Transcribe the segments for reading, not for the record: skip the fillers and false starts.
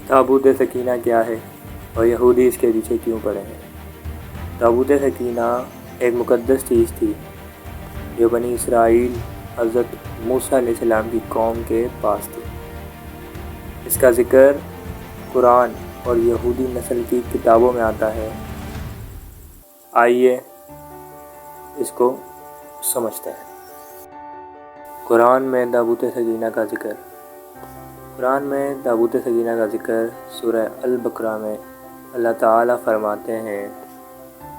تابوت سکینہ کیا ہے اور یہودی اس کے پیچھے کیوں پڑے ہیں؟ تابوت سکینہ ایک مقدس چیز تھی جو بنی اسرائیل حضرت موسیٰ علیہ السلام کی قوم کے پاس تھی۔ اس کا ذکر قرآن اور یہودی نسل کی کتابوں میں آتا ہے۔ آئیے اس کو سمجھتے ہیں۔ قرآن میں تابوت سکینہ کا ذکر۔ قرآن میں تابوت سکینہ کا ذکر سورہ البقرہ میں اللہ تعالیٰ فرماتے ہیں،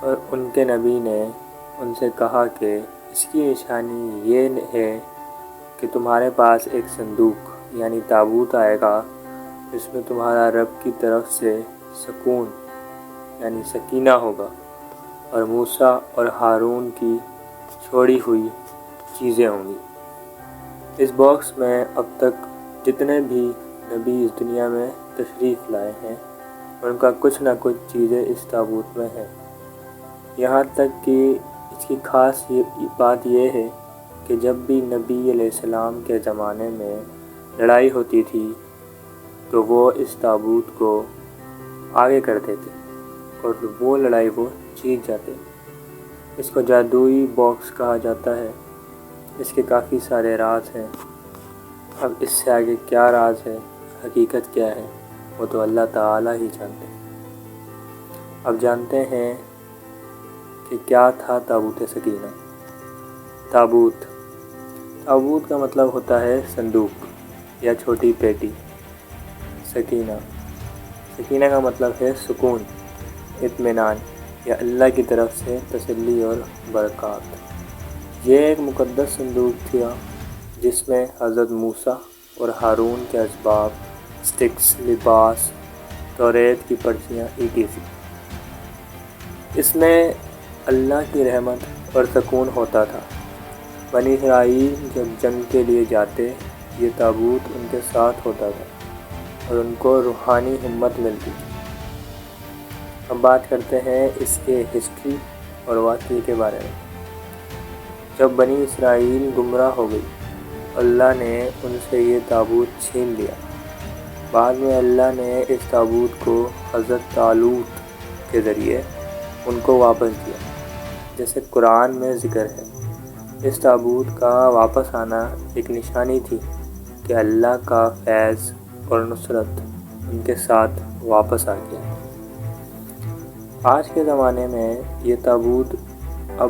اور ان کے نبی نے ان سے کہا کہ اس کی نشانی یہ ہے کہ تمہارے پاس ایک صندوق یعنی تابوت آئے گا جس میں تمہارا رب کی طرف سے سکون یعنی سکینہ ہوگا اور موسیٰ اور ہارون کی چھوڑی ہوئی چیزیں ہوں گی۔ اس باکس میں اب تک جتنے بھی نبی اس دنیا میں تشریف لائے ہیں ان کا کچھ نہ کچھ چیزیں اس تابوت میں ہیں۔ یہاں تک کہ اس کی خاص بات یہ ہے کہ جب بھی نبی علیہ السلام کے زمانے میں لڑائی ہوتی تھی تو وہ اس تابوت کو آگے کرتے تھے اور وہ لڑائی وہ جیت جاتے۔ اس کو جادوئی باکس کہا جاتا ہے۔ اس کے کافی سارے راز ہیں۔ اب اس سے آگے کیا راز ہے، حقیقت کیا ہے، وہ تو اللہ تعالیٰ ہی جانتے ہیں۔ اب جانتے ہیں کہ کیا تھا تابوت سکینہ۔ تابوت کا مطلب ہوتا ہے صندوق یا چھوٹی پیٹی۔ سکینہ کا مطلب ہے سکون، اطمینان یا اللہ کی طرف سے تسلی اور برکات۔ یہ ایک مقدس صندوق تھا جس میں حضرت موسیٰ اور ہارون کے اسباب، سٹکس، لباس، توریت کی پرچیاں ETC۔ اس میں اللہ کی رحمت اور سکون ہوتا تھا۔ بنی اسرائیل جب جنگ کے لیے جاتے یہ تابوت ان کے ساتھ ہوتا تھا اور ان کو روحانی ہمت ملتی تھی۔ اب بات کرتے ہیں اس کے ہسٹری اور واقعے کے بارے میں۔ جب بنی اسرائیل گمراہ ہو گئی اللہ نے ان سے یہ تابوت چھین لیا۔ بعد میں اللہ نے اس تابوت کو حضرت طالوت کے ذریعے ان کو واپس دیا، جیسے قرآن میں ذکر ہے۔ اس تابوت کا واپس آنا ایک نشانی تھی کہ اللہ کا فیض اور نصرت ان کے ساتھ واپس آ گیا۔ آج کے زمانے میں یہ تابوت اب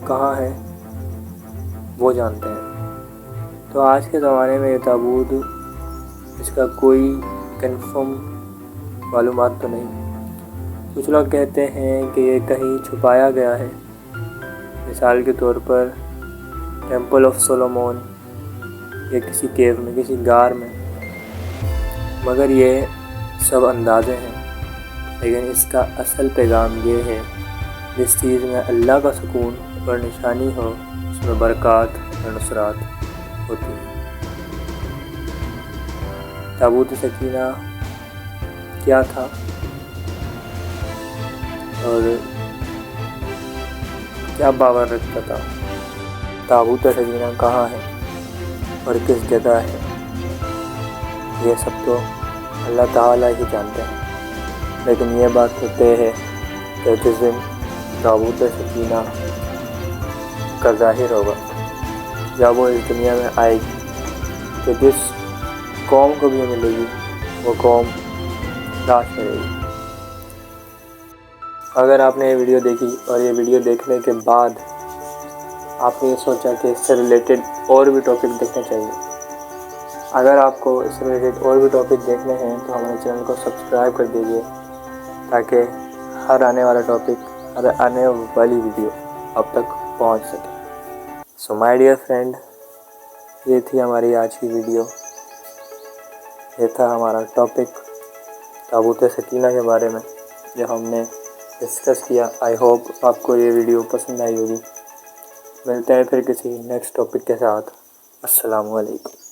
کہاں ہے وہ جانتے ہیں۔ تو آج کے زمانے میں یہ تابوت، اس کا کوئی کنفرم معلومات تو نہیں۔ کچھ لوگ کہتے ہیں کہ یہ کہیں چھپایا گیا ہے، مثال کے طور پر ٹیمپل آف سولومون یا کسی کیو میں، کسی غار میں، مگر یہ سب اندازے ہیں۔ لیکن اس کا اصل پیغام یہ ہے، جس چیز میں اللہ کا سکون اور نشانی ہو اس میں برکات اور نصرات ہوتی ہے۔ تابوت سکینہ کیا تھا اور کیا باور رکھتا تھا؟ تابوت سکینہ کہاں ہے اور کس جگہ ہے؟ یہ سب تو اللہ تعالیٰ ہی جانتے ہیں۔ لیکن یہ بات تو طے ہے کہ جس دن تابوت سکینہ کا ظاہر ہوگا، جب وہ اس دنیا میں آئے گی، تو جس قوم کو بھی ملے گی وہ قوم لاش رہے گی۔ اگر آپ نے یہ ویڈیو دیکھی اور یہ ویڈیو دیکھنے کے بعد آپ نے یہ سوچا کہ اس سے ریلیٹڈ اور بھی ٹاپک دیکھنے چاہیے، اگر آپ کو اس سے ریلیٹڈ اور بھی ٹاپک دیکھنے ہیں تو ہمارے چینل کو سبسکرائب کر دیجیے تاکہ ہر آنے والا ٹاپک، ہر آنے والی ویڈیو اب تک پہنچ سکے۔ سو مائی ڈیئر فرینڈ، یہ تھی ہماری آج کی ویڈیو۔ یہ تھا ہمارا ٹاپک تابوت سکینہ کے بارے میں جو ہم نے ڈسکس کیا۔ آئی ہوپ آپ کو یہ ویڈیو پسند آئی ہوگی۔ ملتے ہیں پھر کسی نیکسٹ ٹاپک کے ساتھ۔ السلام علیکم۔